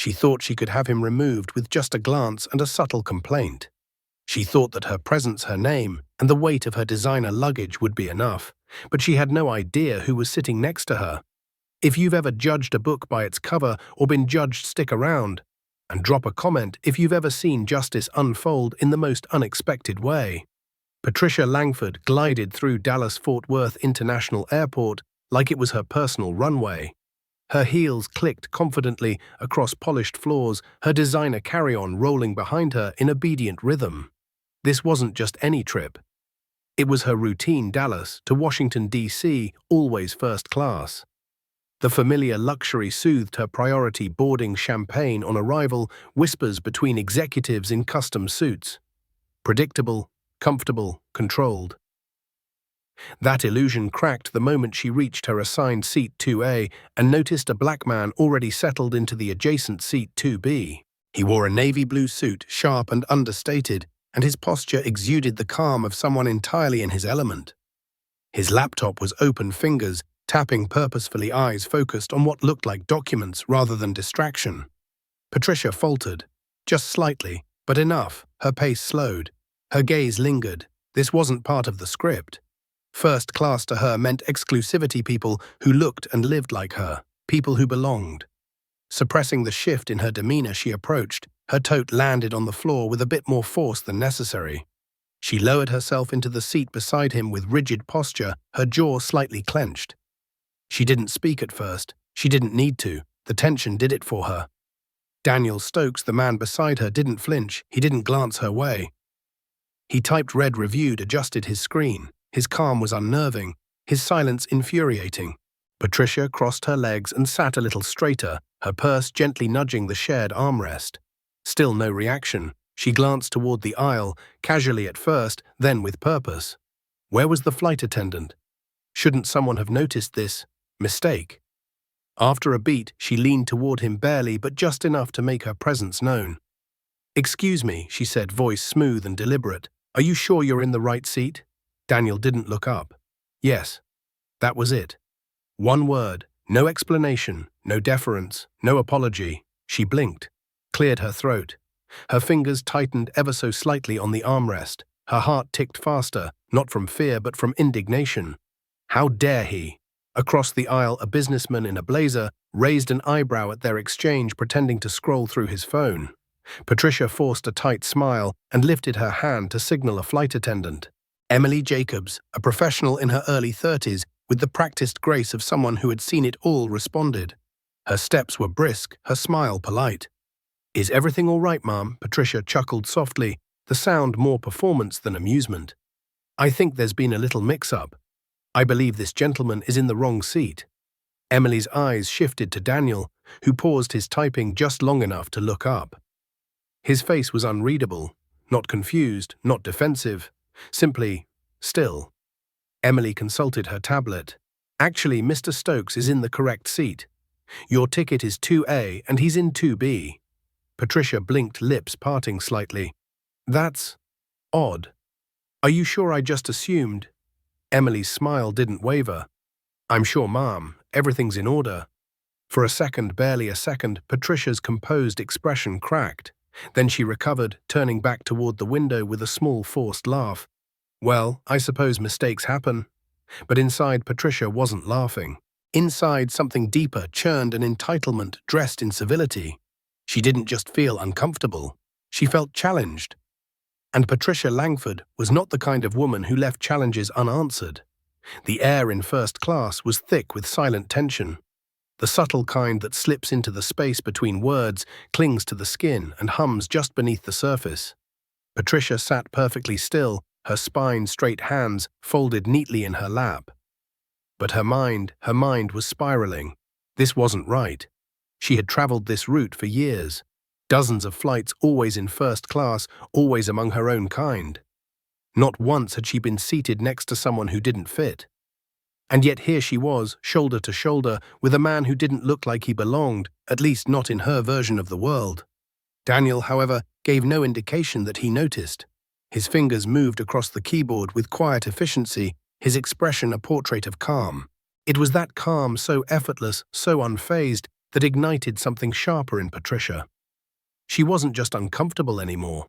She thought she could have him removed with just a glance and a subtle complaint. She thought that her presence, her name, and the weight of her designer luggage would be enough, but she had no idea who was sitting next to her. If you've ever judged a book by its cover or been judged, stick around and drop a comment if you've ever seen justice unfold in the most unexpected way. Patricia Langford glided through Dallas-Fort Worth International Airport like it was her personal runway. Her heels clicked confidently across polished floors, her designer carry-on rolling behind her in obedient rhythm. This wasn't just any trip. It was her routine Dallas to Washington, D.C., always first class. The familiar luxury soothed her priority boarding, champagne on arrival, whispers between executives in custom suits. Predictable, comfortable, controlled. That illusion cracked the moment she reached her assigned seat 2A and noticed a black man already settled into the adjacent seat 2B. He wore a navy blue suit, sharp and understated, and his posture exuded the calm of someone entirely in his element. His laptop was open, fingers tapping purposefully, eyes focused on what looked like documents rather than distraction. Patricia faltered, just slightly, but enough. Her pace slowed. Her gaze lingered. This wasn't part of the script. First class to her meant exclusivity, people who looked and lived like her, people who belonged. Suppressing the shift in her demeanor, she approached. Her tote landed on the floor with a bit more force than necessary. She lowered herself into the seat beside him with rigid posture, her jaw slightly clenched. She didn't speak at first. She didn't need to. The tension did it for her. Daniel Stokes, the man beside her, didn't flinch. He didn't glance her way. He typed, read, reviewed, adjusted his screen. His calm was unnerving, his silence infuriating. Patricia crossed her legs and sat a little straighter, her purse gently nudging the shared armrest. Still no reaction. She glanced toward the aisle, casually at first, then with purpose. Where was the flight attendant? Shouldn't someone have noticed this mistake? After a beat, she leaned toward him barely, but just enough to make her presence known. "Excuse me," she said, voice smooth and deliberate. "Are you sure you're in the right seat?" Daniel didn't look up. Yes. That was it. One word, no explanation, no deference, no apology. She blinked, cleared her throat. Her fingers tightened ever so slightly on the armrest. Her heart ticked faster, not from fear but from indignation. How dare he? Across the aisle, a businessman in a blazer raised an eyebrow at their exchange, pretending to scroll through his phone. Patricia forced a tight smile and lifted her hand to signal a flight attendant. Emily Jacobs, a professional in her early 30s, with the practiced grace of someone who had seen it all, responded. Her steps were brisk, her smile polite. "Is everything all right, ma'am?" Patricia chuckled softly, the sound more performance than amusement. "I think there's been a little mix-up. I believe this gentleman is in the wrong seat." Emily's eyes shifted to Daniel, who paused his typing just long enough to look up. His face was unreadable, not confused, not defensive, simply still. Emily consulted her tablet. "Actually, Mr. Stokes is in the correct seat. Your ticket is 2A and he's in 2B. Patricia blinked, lips parting slightly. "That's odd. Are you sure? I just assumed." Emily's smile didn't waver. "I'm sure, ma'am. Everything's in order." For a second, barely a second, Patricia's composed expression cracked. Then she recovered, turning back toward the window with a small forced laugh. "Well, I suppose mistakes happen." But inside, Patricia wasn't laughing. Inside, something deeper churned, an entitlement dressed in civility. She didn't just feel uncomfortable. She felt challenged. And Patricia Langford was not the kind of woman who left challenges unanswered. The air in first class was thick with silent tension. The subtle kind that slips into the space between words, clings to the skin, and hums just beneath the surface. Patricia sat perfectly still, her spine straight, hands folded neatly in her lap. But her mind was spiraling. This wasn't right. She had traveled this route for years. Dozens of flights, always in first class, always among her own kind. Not once had she been seated next to someone who didn't fit. And yet here she was, shoulder to shoulder, with a man who didn't look like he belonged, at least not in her version of the world. Daniel, however, gave no indication that he noticed. His fingers moved across the keyboard with quiet efficiency, his expression a portrait of calm. It was that calm, so effortless, so unfazed, that ignited something sharper in Patricia. She wasn't just uncomfortable anymore.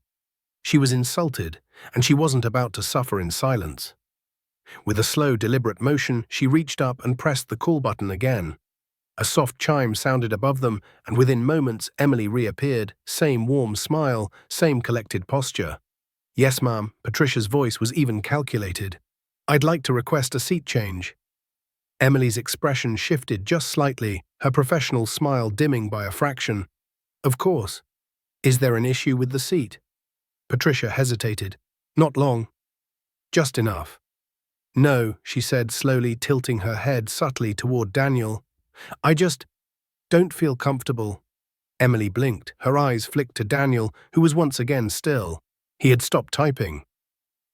She was insulted, and she wasn't about to suffer in silence. With a slow, deliberate motion, she reached up and pressed the call button again. A soft chime sounded above them, and within moments Emily reappeared, same warm smile, same collected posture. "Yes, ma'am," Patricia's voice was even calculated. "I'd like to request a seat change." Emily's expression shifted just slightly, her professional smile dimming by a fraction. "Of course. Is there an issue with the seat?" Patricia hesitated. "Not long. Just enough." "No," she said, slowly tilting her head subtly toward Daniel. "I just don't feel comfortable." Emily blinked. Her eyes flicked to Daniel, who was once again still. He had stopped typing.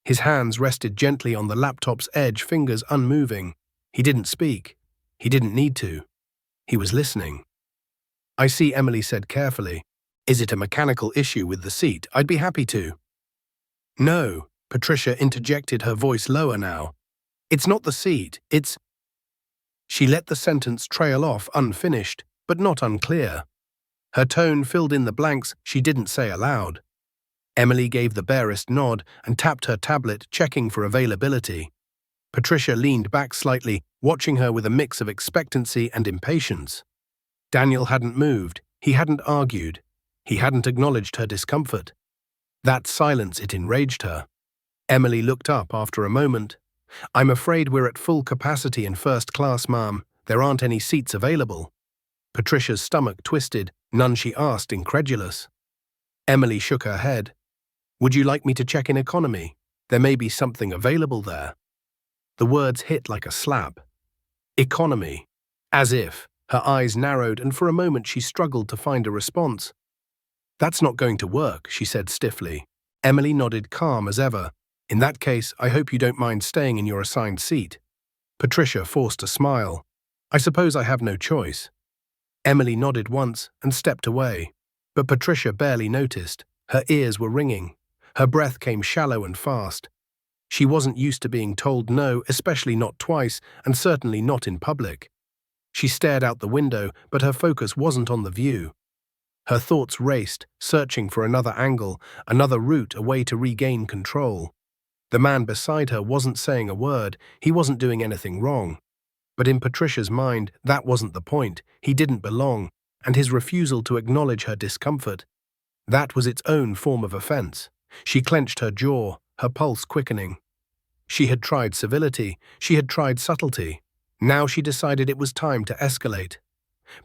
His hands rested gently on the laptop's edge, fingers unmoving. He didn't speak. He didn't need to. He was listening. "I see," Emily said carefully. "Is it a mechanical issue with the seat? I'd be happy to." "No," Patricia interjected, her voice lower now. "It's not the seat, it's—" She let the sentence trail off unfinished, but not unclear. Her tone filled in the blanks she didn't say aloud. Emily gave the barest nod and tapped her tablet, checking for availability. Patricia leaned back slightly, watching her with a mix of expectancy and impatience. Daniel hadn't moved, he hadn't argued, he hadn't acknowledged her discomfort. That silence, it enraged her. Emily looked up after a moment. "I'm afraid we're at full capacity in first class, ma'am. There aren't any seats available." Patricia's stomach twisted, none, she asked, incredulous. Emily shook her head. "Would you like me to check in economy? There may be something available there." The words hit like a slap. Economy. As if. Her eyes narrowed, and for a moment she struggled to find a response. "That's not going to work," she said stiffly. Emily nodded, calm as ever. "In that case, I hope you don't mind staying in your assigned seat." Patricia forced a smile. "I suppose I have no choice." Emily nodded once and stepped away. But Patricia barely noticed. Her ears were ringing. Her breath came shallow and fast. She wasn't used to being told no, especially not twice, and certainly not in public. She stared out the window, but her focus wasn't on the view. Her thoughts raced, searching for another angle, another route, a way to regain control. The man beside her wasn't saying a word, he wasn't doing anything wrong. But in Patricia's mind, that wasn't the point. He didn't belong, and his refusal to acknowledge her discomfort, that was its own form of offense. She clenched her jaw, her pulse quickening. She had tried civility, she had tried subtlety. Now she decided it was time to escalate.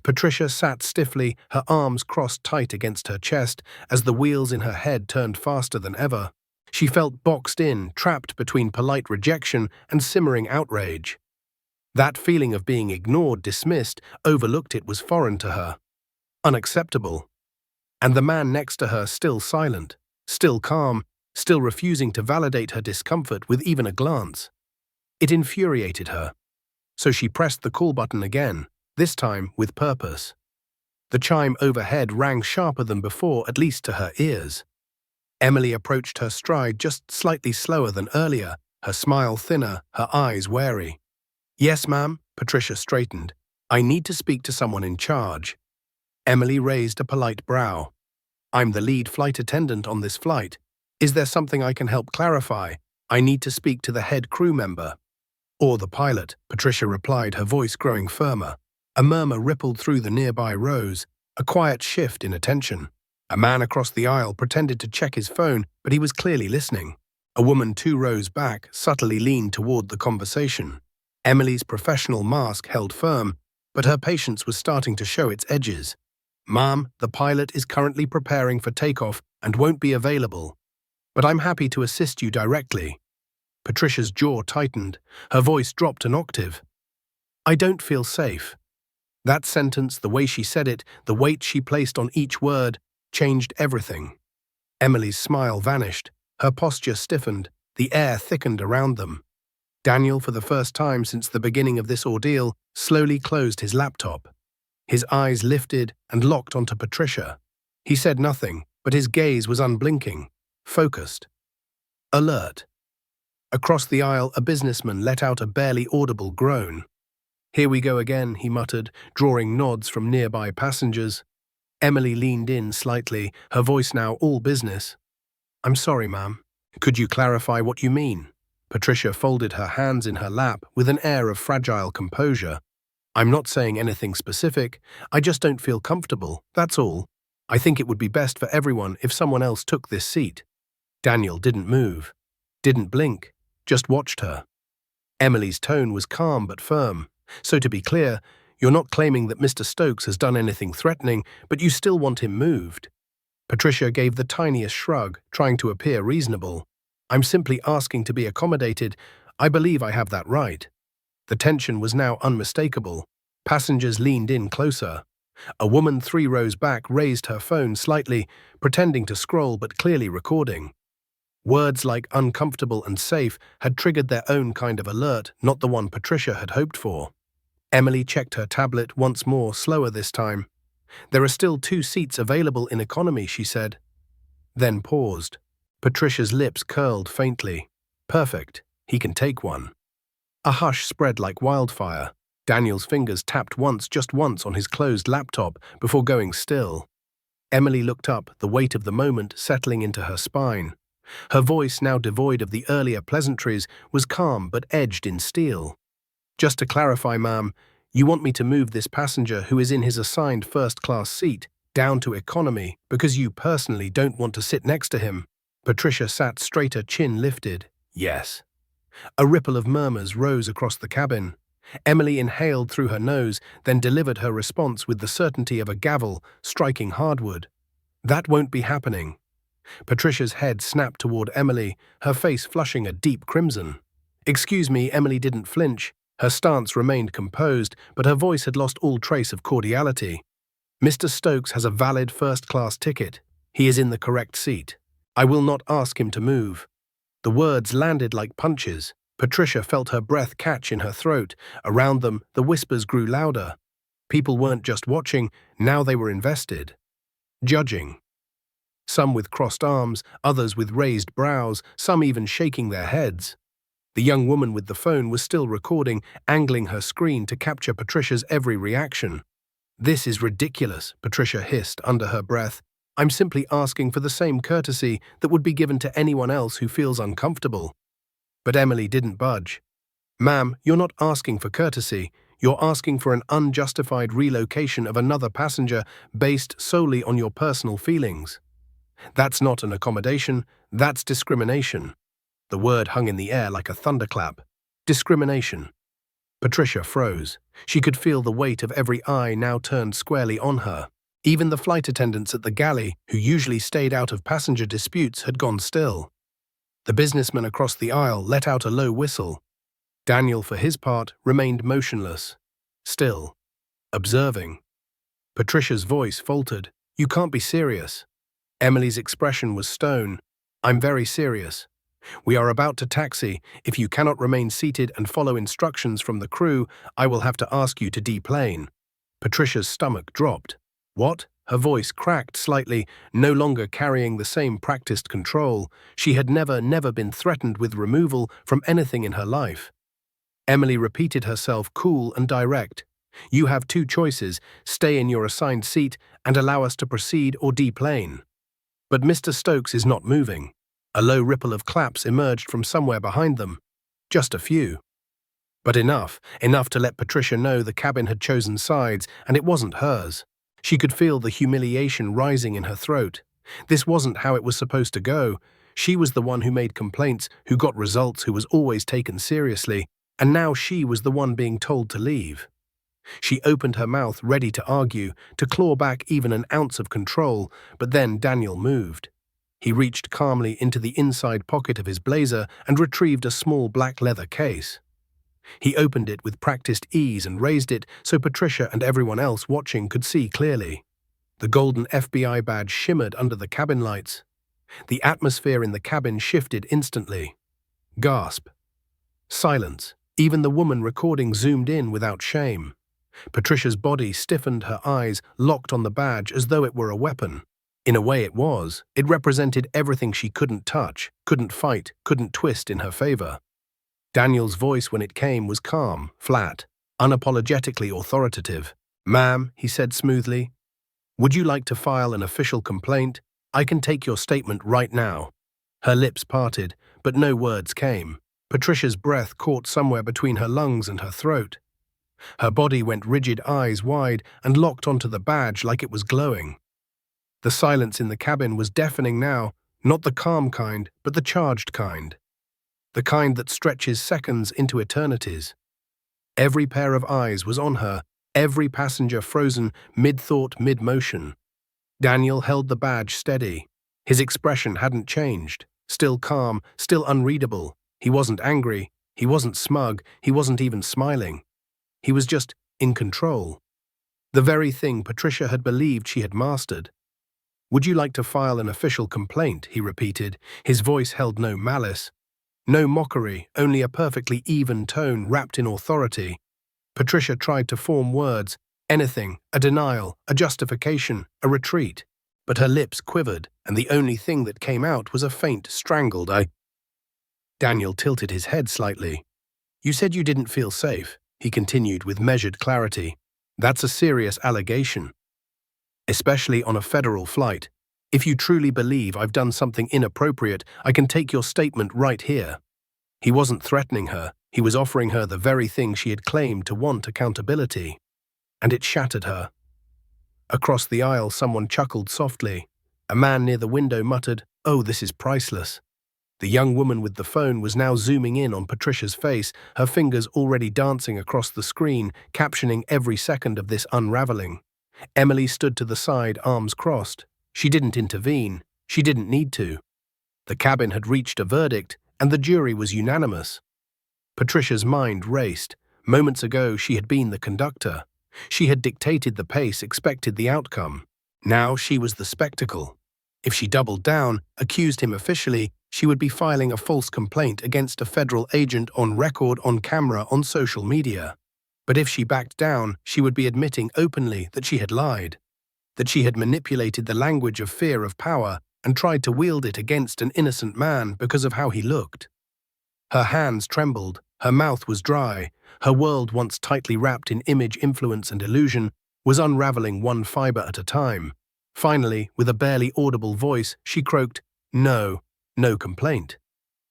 Patricia sat stiffly, her arms crossed tight against her chest, as the wheels in her head turned faster than ever. She felt boxed in, trapped between polite rejection and simmering outrage. That feeling of being ignored, dismissed, overlooked, it was foreign to her. Unacceptable. And the man next to her still silent, still calm, still refusing to validate her discomfort with even a glance. It infuriated her. So she pressed the call button again, this time with purpose. The chime overhead rang sharper than before, at least to her ears. Emily approached her stride just slightly slower than earlier, her smile thinner, her eyes wary. "Yes, ma'am," Patricia straightened. "I need to speak to someone in charge." Emily raised a polite brow. "I'm the lead flight attendant on this flight. Is there something I can help clarify? I need to speak to the head crew member." "Or the pilot," Patricia replied, her voice growing firmer. A murmur rippled through the nearby rows, a quiet shift in attention. A man across the aisle pretended to check his phone, but he was clearly listening. A woman 2 rows back subtly leaned toward the conversation. Emily's professional mask held firm, but her patience was starting to show its edges. "Ma'am, the pilot is currently preparing for takeoff and won't be available. But I'm happy to assist you directly." Patricia's jaw tightened. Her voice dropped an octave. "I don't feel safe." That sentence, the way she said it, the weight she placed on each word, changed everything. Emily's smile vanished. Her posture stiffened. The air thickened around them. Daniel, for the first time since the beginning of this ordeal, slowly closed his laptop. His eyes lifted and locked onto Patricia. He said nothing, but his gaze was unblinking, focused, alert. Across the aisle, a businessman let out a barely audible groan. "Here we go again," he muttered, drawing nods from nearby passengers. Emily leaned in slightly, her voice now all business. "I'm sorry, ma'am. Could you clarify what you mean?" Patricia folded her hands in her lap with an air of fragile composure. "I'm not saying anything specific. I just don't feel comfortable, that's all. I think it would be best for everyone if someone else took this seat." Daniel didn't move, didn't blink, just watched her. Emily's tone was calm but firm. "So to be clear, you're not claiming that Mr. Stokes has done anything threatening, but you still want him moved." Patricia gave the tiniest shrug, trying to appear reasonable. "I'm simply asking to be accommodated. I believe I have that right." The tension was now unmistakable. Passengers leaned in closer. A woman 3 rows back raised her phone slightly, pretending to scroll but clearly recording. Words like uncomfortable and safe had triggered their own kind of alert, not the one Patricia had hoped for. Emily checked her tablet once more, slower this time. "There are still 2 seats available in economy," she said. Then paused. Patricia's lips curled faintly. "Perfect. He can take one." A hush spread like wildfire. Daniel's fingers tapped once, just once, on his closed laptop before going still. Emily looked up, the weight of the moment settling into her spine. Her voice, now devoid of the earlier pleasantries, was calm but edged in steel. "Just to clarify, ma'am, you want me to move this passenger who is in his assigned first-class seat down to economy because you personally don't want to sit next to him?" Patricia sat straighter, chin lifted. "Yes." A ripple of murmurs rose across the cabin. Emily inhaled through her nose, then delivered her response with the certainty of a gavel striking hardwood. "That won't be happening." Patricia's head snapped toward Emily, her face flushing a deep crimson. "Excuse me," Emily didn't flinch. Her stance remained composed, but her voice had lost all trace of cordiality. "Mr. Stokes has a valid first-class ticket. He is in the correct seat. I will not ask him to move." The words landed like punches. Patricia felt her breath catch in her throat. Around them, the whispers grew louder. People weren't just watching, now they were invested. Judging. Some with crossed arms, others with raised brows, some even shaking their heads. The young woman with the phone was still recording, angling her screen to capture Patricia's every reaction. "This is ridiculous," Patricia hissed under her breath. "I'm simply asking for the same courtesy that would be given to anyone else who feels uncomfortable." But Emily didn't budge. "Ma'am, you're not asking for courtesy. You're asking for an unjustified relocation of another passenger based solely on your personal feelings. That's not an accommodation, that's discrimination." The word hung in the air like a thunderclap. Discrimination. Patricia froze. She could feel the weight of every eye now turned squarely on her. Even the flight attendants at the galley, who usually stayed out of passenger disputes, had gone still. The businessman across the aisle let out a low whistle. Daniel, for his part, remained motionless, still, observing. Patricia's voice faltered. "You can't be serious." Emily's expression was stone. "I'm very serious. We are about to taxi. If you cannot remain seated and follow instructions from the crew, I will have to ask you to deplane." Patricia's stomach dropped. "What?" Her voice cracked slightly, no longer carrying the same practiced control. She had never been threatened with removal from anything in her life. Emily repeated herself, cool and direct. "You have 2 choices, stay in your assigned seat and allow us to proceed, or deplane." But Mr. Stokes is not moving. A low ripple of claps emerged from somewhere behind them. Just a few. But enough to let Patricia know the cabin had chosen sides, and it wasn't hers. She could feel the humiliation rising in her throat. This wasn't how it was supposed to go. She was the one who made complaints, who got results, who was always taken seriously, and now she was the one being told to leave. She opened her mouth, ready to argue, to claw back even an ounce of control, but then Daniel moved. He reached calmly into the inside pocket of his blazer and retrieved a small black leather case. He opened it with practiced ease and raised it so Patricia and everyone else watching could see clearly. The golden FBI badge shimmered under the cabin lights. The atmosphere in the cabin shifted instantly. Gasp. Silence. Even the woman recording zoomed in without shame. Patricia's body stiffened, her eyes locked on the badge as though it were a weapon. In a way it was. It represented everything she couldn't touch, couldn't fight, couldn't twist in her favor. Daniel's voice, when it came, was calm, flat. unapologetically authoritative. "Ma'am," he said smoothly, "would you like to file an official complaint? I can take your statement right now." Her lips parted, but no words came. Patricia's breath caught somewhere between her lungs and her throat. Her body went rigid, eyes wide, and locked onto the badge like it was glowing. The silence in the cabin was deafening now, not the calm kind, but the charged kind. The kind that stretches seconds into eternities. Every pair of eyes was on her, every passenger frozen, mid-thought, mid-motion. Daniel held the badge steady. His expression hadn't changed. Still calm, still unreadable. He wasn't angry. He wasn't smug. He wasn't even smiling. He was just in control. The very thing Patricia had believed she had mastered. "Would you like to file an official complaint?" he repeated. His voice held no malice. No mockery, only a perfectly even tone wrapped in authority. Patricia tried to form words, anything, a denial, a justification, a retreat. But her lips quivered, and the only thing that came out was a faint, strangled "I." Daniel tilted his head slightly. "You said you didn't feel safe," he continued with measured clarity. "That's a serious allegation, especially on a federal flight. If you truly believe I've done something inappropriate, I can take your statement right here." He wasn't threatening her. He was offering her the very thing she had claimed to want: accountability. And it shattered her. Across the aisle, someone chuckled softly. A man near the window muttered, "Oh, this is priceless." The young woman with the phone was now zooming in on Patricia's face, her fingers already dancing across the screen, captioning every second of this unraveling. Emily stood to the side, arms crossed. She didn't intervene. She didn't need to. The cabin had reached a verdict, and the jury was unanimous. Patricia's mind raced. Moments ago, she had been the conductor. She had dictated the pace, expected the outcome. Now she was the spectacle. If she doubled down, accused him officially, she would be filing a false complaint against a federal agent on record, on camera, on social media. But if she backed down, she would be admitting openly that she had lied, that she had manipulated the language of fear of power and tried to wield it against an innocent man because of how he looked. Her hands trembled, her mouth was dry, her world, once tightly wrapped in image, influence, and illusion, was unraveling one fiber at a time. Finally, with a barely audible voice, she croaked, "No, no complaint."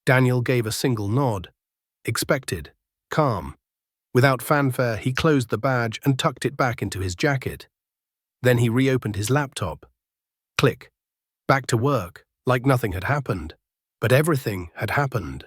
Daniel gave a single nod. Expected. Calm. Without fanfare, he closed the badge and tucked it back into his jacket. Then he reopened his laptop. Click. Back to work, like nothing had happened. But everything had happened.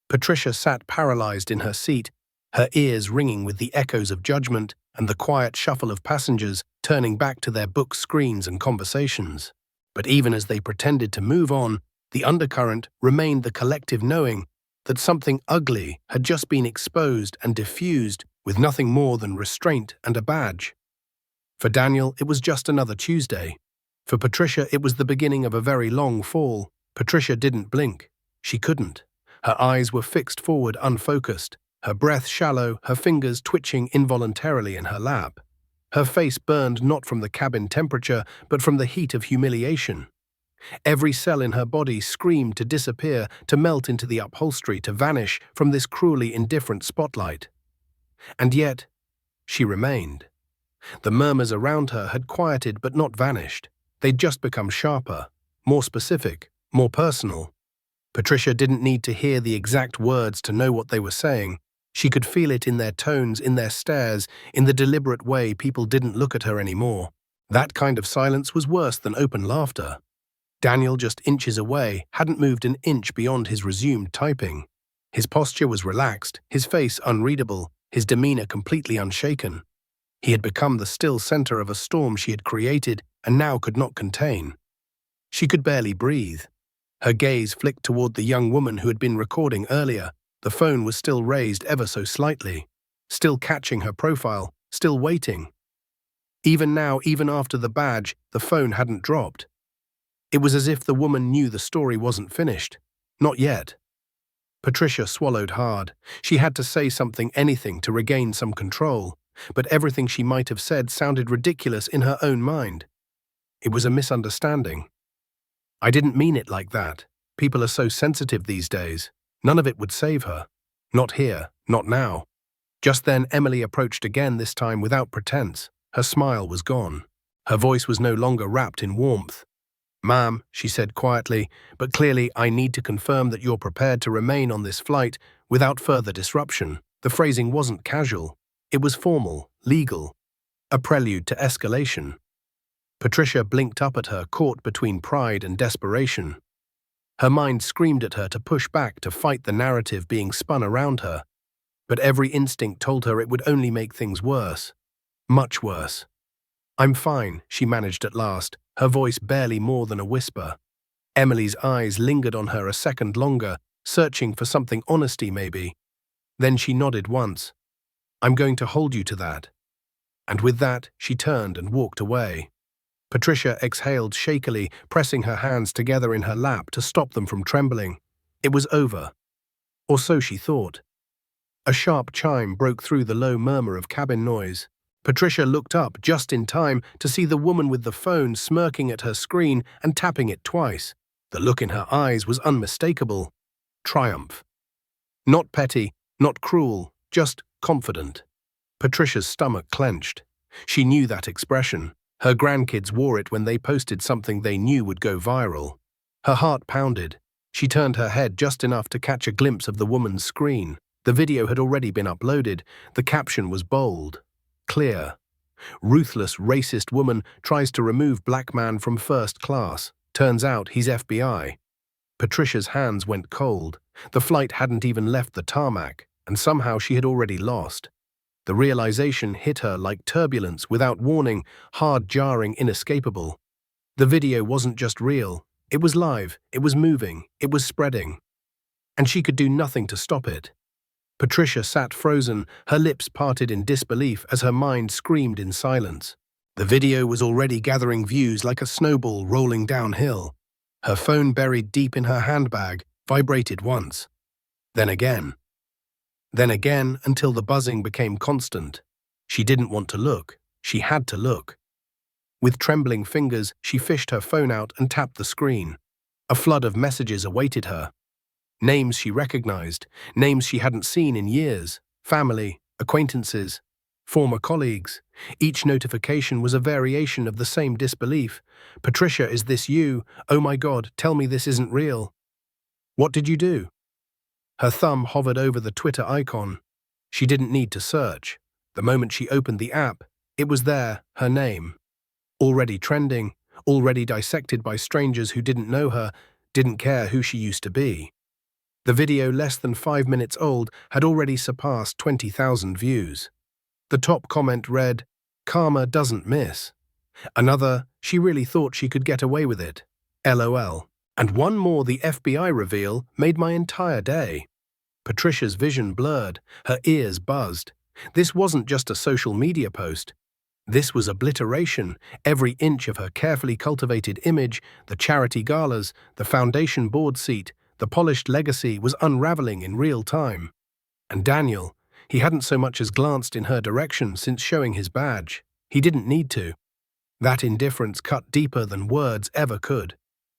Patricia sat paralyzed in her seat, her ears ringing with the echoes of judgment and the quiet shuffle of passengers turning back to their book screens and conversations. But even as they pretended to move on, the undercurrent remained the collective knowing that something ugly had just been exposed and diffused with nothing more than restraint and a badge. For Daniel, it was just another Tuesday. For Patricia, it was the beginning of a very long fall. Patricia didn't blink. She couldn't. Her eyes were fixed forward, unfocused, her breath shallow, her fingers twitching involuntarily in her lap. Her face burned not from the cabin temperature, but from the heat of humiliation. Every cell in her body screamed to disappear, to melt into the upholstery, to vanish from this cruelly indifferent spotlight. And yet, she remained. The murmurs around her had quieted but not vanished. They'd just become sharper, more specific, more personal. Patricia didn't need to hear the exact words to know what they were saying. She could feel it in their tones, in their stares, in the deliberate way people didn't look at her anymore. That kind of silence was worse than open laughter. Daniel, just inches away, hadn't moved an inch beyond his resumed typing. His posture was relaxed, his face unreadable, his demeanor completely unshaken. He had become the still center of a storm she had created and now could not contain. She could barely breathe. Her gaze flicked toward the young woman who had been recording earlier. The phone was still raised ever so slightly, still catching her profile, still waiting. Even now, even after the badge, the phone hadn't dropped. It was as if the woman knew the story wasn't finished. Not yet. Patricia swallowed hard. She had to say something, anything, to regain some control, but everything she might have said sounded ridiculous in her own mind. It was a misunderstanding. "I didn't mean it like that. People are so sensitive these days." None of it would save her. Not here, not now. Just then, Emily approached again, this time without pretense. Her smile was gone. Her voice was no longer wrapped in warmth. "Ma'am," she said quietly, but clearly, "I need to confirm that you're prepared to remain on this flight without further disruption." The phrasing wasn't casual. It was formal, legal, a prelude to escalation. Patricia blinked up at her, caught between pride and desperation. Her mind screamed at her to push back, to fight the narrative being spun around her. But every instinct told her it would only make things worse. Much worse. "I'm fine," she managed at last, her voice barely more than a whisper. Emily's eyes lingered on her a second longer, searching for something, honesty maybe. Then she nodded once. "I'm going to hold you to that." And with that, she turned and walked away. Patricia exhaled shakily, pressing her hands together in her lap to stop them from trembling. It was over. Or so she thought. A sharp chime broke through the low murmur of cabin noise. Patricia looked up just in time to see the woman with the phone smirking at her screen and tapping it twice. The look in her eyes was unmistakable. Triumph. Not petty, not cruel, just confident. Patricia's stomach clenched. She knew that expression. Her grandkids wore it when they posted something they knew would go viral. Her heart pounded. She turned her head just enough to catch a glimpse of the woman's screen. The video had already been uploaded. The caption was bold, clear. "Ruthless, racist woman tries to remove black man from first class. Turns out he's FBI." Patricia's hands went cold. The flight hadn't even left the tarmac, and somehow she had already lost. The realization hit her like turbulence without warning, hard, jarring, inescapable. The video wasn't just real. It was live, it was moving, it was spreading. And she could do nothing to stop it. Patricia sat frozen, her lips parted in disbelief as her mind screamed in silence. The video was already gathering views like a snowball rolling downhill. Her phone, buried deep in her handbag, vibrated once. Then again. Then again, until the buzzing became constant. She didn't want to look. She had to look. With trembling fingers, she fished her phone out and tapped the screen. A flood of messages awaited her. Names she recognized, names she hadn't seen in years, family, acquaintances, former colleagues. Each notification was a variation of the same disbelief. "Patricia, is this you? Oh my God, tell me this isn't real. What did you do?" Her thumb hovered over the Twitter icon. She didn't need to search. The moment she opened the app, it was there, her name. Already trending, already dissected by strangers who didn't know her, didn't care who she used to be. The video, less than 5 minutes old, had already surpassed 20,000 views. The top comment read, "Karma doesn't miss." Another, "She really thought she could get away with it. LOL." And one more, "The FBI reveal made my entire day." Patricia's vision blurred, her ears buzzed. This wasn't just a social media post. This was obliteration. Every inch of her carefully cultivated image, the charity galas, the foundation board seat, the polished legacy, was unraveling in real time. And Daniel, he hadn't so much as glanced in her direction since showing his badge. He didn't need to. That indifference cut deeper than words ever could.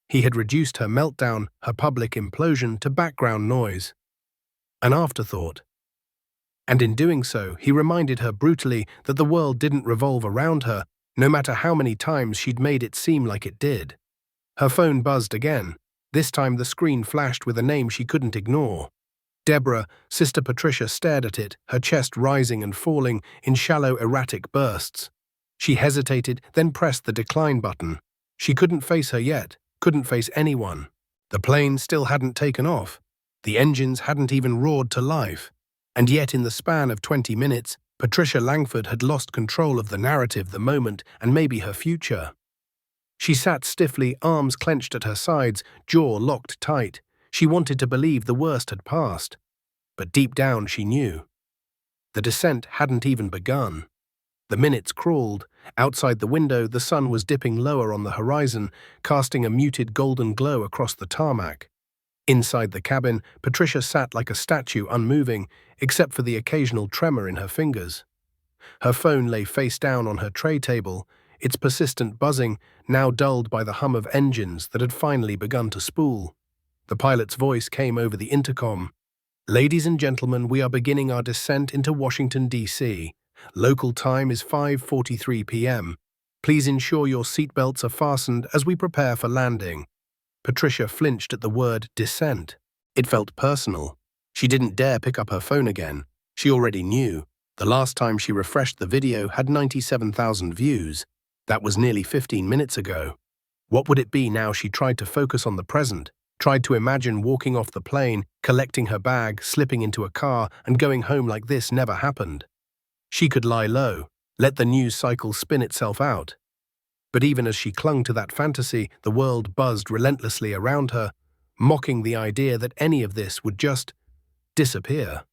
He had reduced her meltdown, her public implosion, to background noise. An afterthought. And in doing so, he reminded her brutally that the world didn't revolve around her, no matter how many times she'd made it seem like it did. Her phone buzzed again. This time the screen flashed with a name she couldn't ignore. Deborah, Sister Patricia stared at it, her chest rising and falling in shallow, erratic bursts. She hesitated, then pressed the decline button. She couldn't face her yet, couldn't face anyone. The plane still hadn't taken off. The engines hadn't even roared to life. And yet in the span of 20 minutes, Patricia Langford had lost control of the narrative, the moment, and maybe her future. She sat stiffly, arms clenched at her sides, jaw locked tight. She wanted to believe the worst had passed. But deep down she knew. The descent hadn't even begun. The minutes crawled. Outside the window, the sun was dipping lower on the horizon, casting a muted golden glow across the tarmac. Inside the cabin, Patricia sat like a statue, unmoving, except for the occasional tremor in her fingers. Her phone lay face down on her tray table, its persistent buzzing now dulled by the hum of engines that had finally begun to spool. The pilot's voice came over the intercom. Ladies and gentlemen, we are beginning our descent into Washington, D.C. Local time is 5:43 p.m. Please ensure your seatbelts are fastened as we prepare for landing. Patricia flinched at the word descent. It felt personal. She didn't dare pick up her phone again. She already knew. The last time she refreshed the video had 97,000 views. That was nearly 15 minutes ago. What would it be now she tried to focus on the present? Tried to imagine walking off the plane, collecting her bag, slipping into a car, and going home like this never happened. She could lie low, let the news cycle spin itself out. But even as she clung to that fantasy, the world buzzed relentlessly around her, mocking the idea that any of this would just disappear.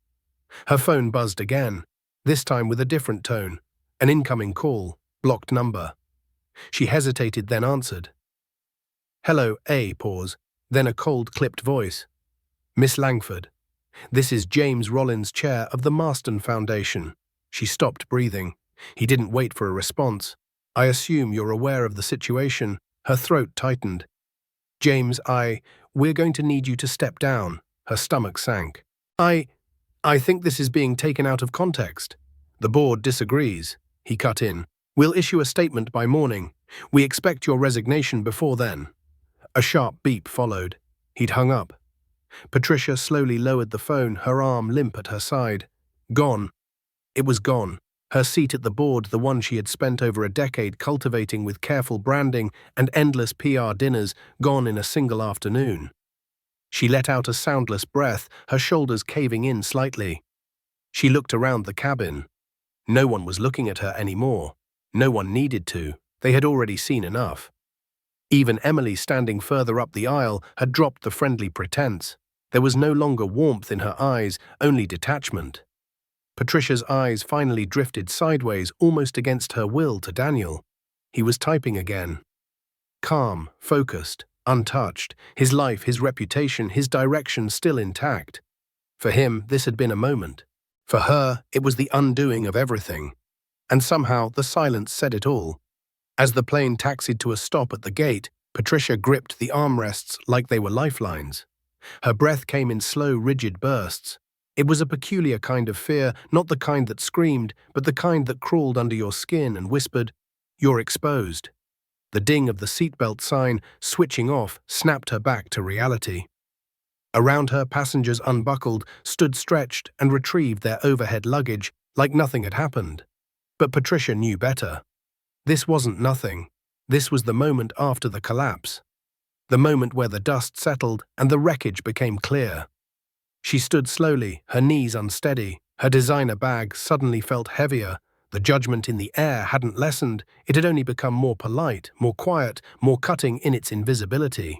Her phone buzzed again, this time with a different tone. An incoming call, blocked number. She hesitated, then answered. Hello, pause. Then a cold, clipped voice. Miss Langford, this is James Rollins, chair of the Marston Foundation. She stopped breathing. He didn't wait for a response. I assume you're aware of the situation. Her throat tightened. James, we're going to need you to step down. Her stomach sank. I think this is being taken out of context. The board disagrees. He cut in. We'll issue a statement by morning. We expect your resignation before then. A sharp beep followed. He'd hung up. Patricia slowly lowered the phone, her arm limp at her side. Gone. It was gone. Her seat at the board, the one she had spent over a decade cultivating with careful branding and endless PR dinners, gone in a single afternoon. She let out a soundless breath, her shoulders caving in slightly. She looked around the cabin. No one was looking at her anymore. No one needed to. They had already seen enough. Even Emily, standing further up the aisle, had dropped the friendly pretense. There was no longer warmth in her eyes, only detachment. Patricia's eyes finally drifted sideways, almost against her will, to Daniel. He was typing again. Calm, focused, untouched, his life, his reputation, his direction still intact. For him, this had been a moment. For her, it was the undoing of everything. And somehow, the silence said it all. As the plane taxied to a stop at the gate, Patricia gripped the armrests like they were lifelines. Her breath came in slow, rigid bursts. It was a peculiar kind of fear, not the kind that screamed, but the kind that crawled under your skin and whispered, "You're exposed." The ding of the seatbelt sign, switching off, snapped her back to reality. Around her, passengers unbuckled, stood stretched, and retrieved their overhead luggage like nothing had happened. But Patricia knew better. This wasn't nothing. This was the moment after the collapse. The moment where the dust settled and the wreckage became clear. She stood slowly, her knees unsteady. Her designer bag suddenly felt heavier. The judgment in the air hadn't lessened. It had only become more polite, more quiet, more cutting in its invisibility.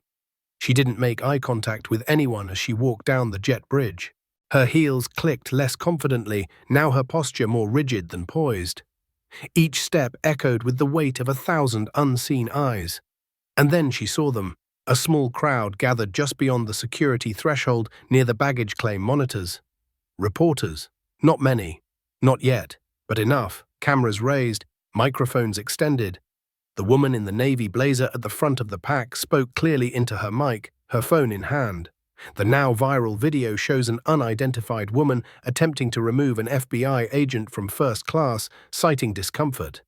She didn't make eye contact with anyone as she walked down the jet bridge. Her heels clicked less confidently, now her posture more rigid than poised. Each step echoed with the weight of 1,000 unseen eyes. And then she saw them. A small crowd gathered just beyond the security threshold near the baggage claim monitors. Reporters. Not many. Not yet. But enough. Cameras raised. Microphones extended. The woman in the navy blazer at the front of the pack spoke clearly into her mic, her phone in hand. The now viral video shows an unidentified woman attempting to remove an FBI agent from first class, citing discomfort.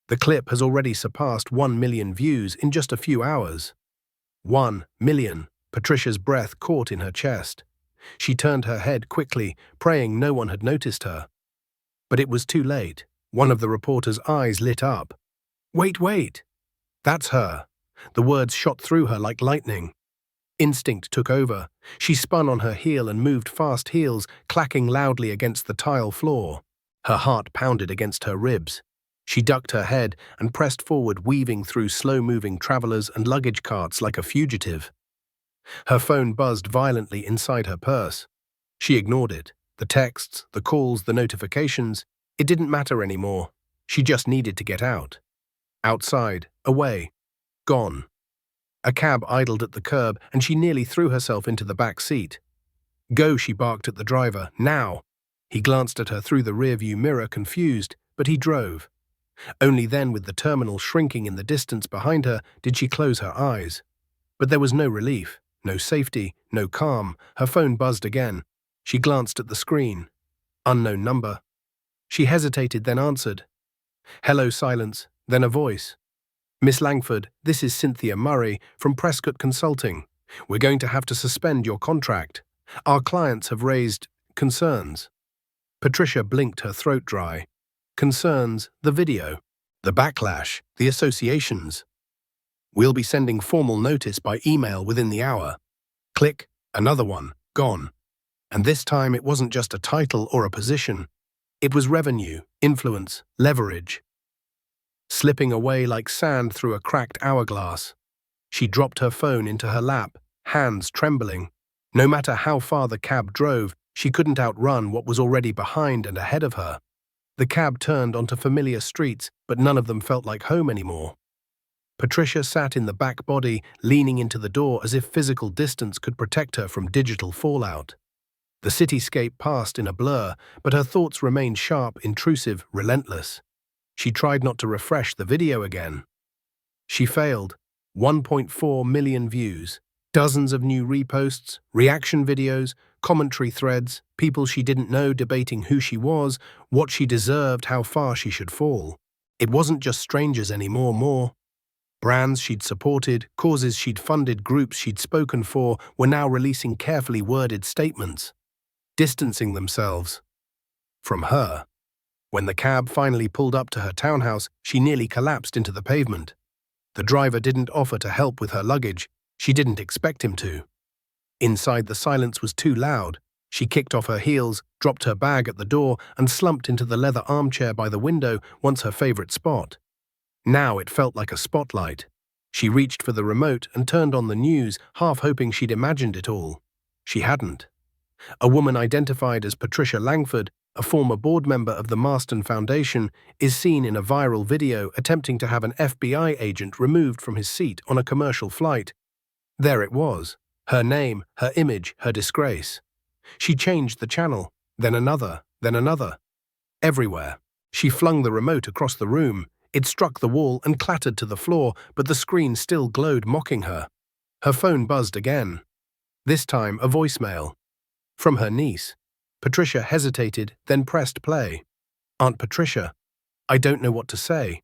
The clip has already surpassed 1 million views in just a few hours. 1 million. Patricia's breath caught in her chest. She turned her head quickly, praying no one had noticed her. But it was too late. One of the reporter's eyes lit up. Wait. That's her. The words shot through her like lightning. Instinct took over. She spun on her heel and moved fast, heels clacking loudly against the tile floor. Her heart pounded against her ribs. She ducked her head and pressed forward, weaving through slow-moving travelers and luggage carts like a fugitive. Her phone buzzed violently inside her purse. She ignored it. The texts, the calls, the notifications. It didn't matter anymore. She just needed to get out. Outside, away, gone. A cab idled at the curb, and she nearly threw herself into the back seat. Go, she barked at the driver, now. He glanced at her through the rearview mirror, confused, but he drove. Only then, with the terminal shrinking in the distance behind her, did she close her eyes. But there was no relief, no safety, no calm. Her phone buzzed again. She glanced at the screen. Unknown number. She hesitated, then answered. Hello, silence, then a voice. Miss Langford, this is Cynthia Murray from Prescott Consulting. We're going to have to suspend your contract. Our clients have raised concerns. Patricia blinked, her throat dry. Concerns, the video, the backlash, the associations. We'll be sending formal notice by email within the hour. Click, another one, gone. And this time it wasn't just a title or a position. It was revenue, influence, leverage. Slipping away like sand through a cracked hourglass. She dropped her phone into her lap, hands trembling. No matter how far the cab drove, she couldn't outrun what was already behind and ahead of her. The cab turned onto familiar streets, but none of them felt like home anymore. Patricia sat in the back body, leaning into the door as if physical distance could protect her from digital fallout. The cityscape passed in a blur, but her thoughts remained sharp, intrusive, relentless. She tried not to refresh the video again. She failed. 1.4 million views. Dozens of new reposts, reaction videos, commentary threads, people she didn't know debating who she was, what she deserved, how far she should fall. It wasn't just strangers anymore, more. Brands she'd supported, causes she'd funded, groups she'd spoken for were now releasing carefully worded statements, distancing themselves from her. When the cab finally pulled up to her townhouse, she nearly collapsed into the pavement. The driver didn't offer to help with her luggage. She didn't expect him to. Inside, the silence was too loud. She kicked off her heels, dropped her bag at the door, and slumped into the leather armchair by the window, once her favorite spot. Now it felt like a spotlight. She reached for the remote and turned on the news, half hoping she'd imagined it all. She hadn't. A woman identified as Patricia Langford, a former board member of the Marston Foundation, is seen in a viral video attempting to have an FBI agent removed from his seat on a commercial flight. There it was. Her name, her image, her disgrace. She changed the channel, then another, then another. Everywhere. She flung the remote across the room. It struck the wall and clattered to the floor, but the screen still glowed, mocking her. Her phone buzzed again. This time a voicemail. From her niece. Patricia hesitated, then pressed play. Aunt Patricia, I don't know what to say.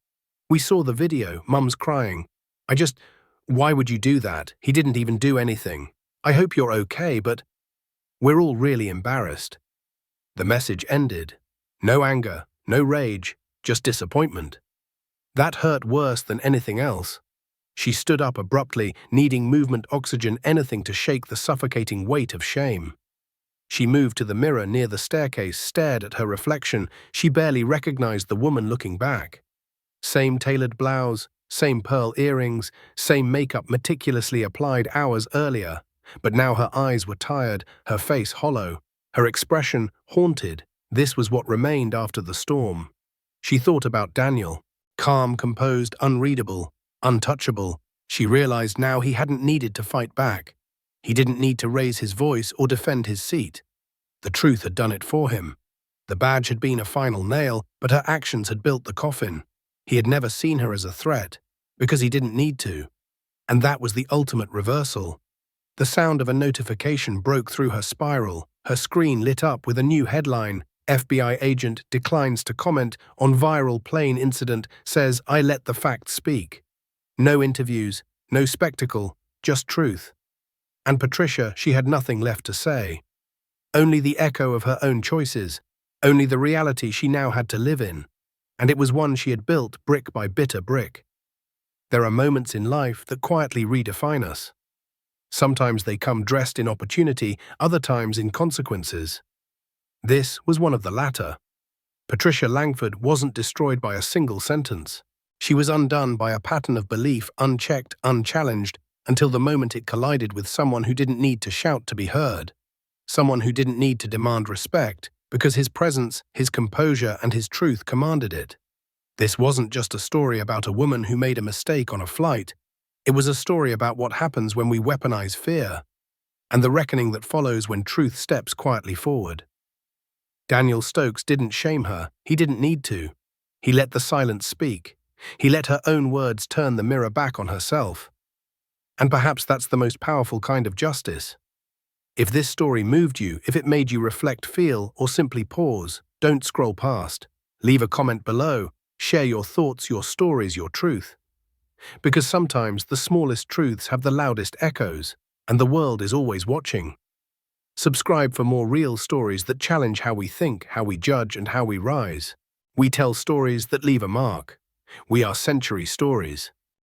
We saw the video, Mum's crying. Why would you do that? He didn't even do anything. I hope you're okay, but we're all really embarrassed. The message ended. No anger, no rage, just disappointment. That hurt worse than anything else. She stood up abruptly, needing movement, oxygen, anything to shake the suffocating weight of shame. She moved to the mirror near the staircase, stared at her reflection. She barely recognized the woman looking back. Same tailored blouse, same pearl earrings, same makeup meticulously applied hours earlier. But now her eyes were tired, her face hollow, her expression haunted. This was what remained after the storm. She thought about Daniel. Calm, composed, unreadable, untouchable. She realized now he hadn't needed to fight back. He didn't need to raise his voice or defend his seat. The truth had done it for him. The badge had been a final nail, but her actions had built the coffin. He had never seen her as a threat, because he didn't need to. And that was the ultimate reversal. The sound of a notification broke through her spiral. Her screen lit up with a new headline. FBI agent declines to comment on viral plane incident, says, I let the facts speak. No interviews, no spectacle, just truth. And Patricia, she had nothing left to say. Only the echo of her own choices, only the reality she now had to live in. And it was one she had built brick by bitter brick. There are moments in life that quietly redefine us. Sometimes they come dressed in opportunity, other times in consequences. This was one of the latter. Patricia Langford wasn't destroyed by a single sentence. She was undone by a pattern of belief, unchecked, unchallenged, until the moment it collided with someone who didn't need to shout to be heard. Someone who didn't need to demand respect, because his presence, his composure, and his truth commanded it. This wasn't just a story about a woman who made a mistake on a flight. It was a story about what happens when we weaponize fear, and the reckoning that follows when truth steps quietly forward. Daniel Stokes didn't shame her. He didn't need to. He let the silence speak. He let her own words turn the mirror back on herself. And perhaps that's the most powerful kind of justice. If this story moved you, if it made you reflect, feel, or simply pause, don't scroll past. Leave a comment below. Share your thoughts, your stories, your truth. Because sometimes the smallest truths have the loudest echoes, and the world is always watching. Subscribe for more real stories that challenge how we think, how we judge, and how we rise. We tell stories that leave a mark. We are Century Stories.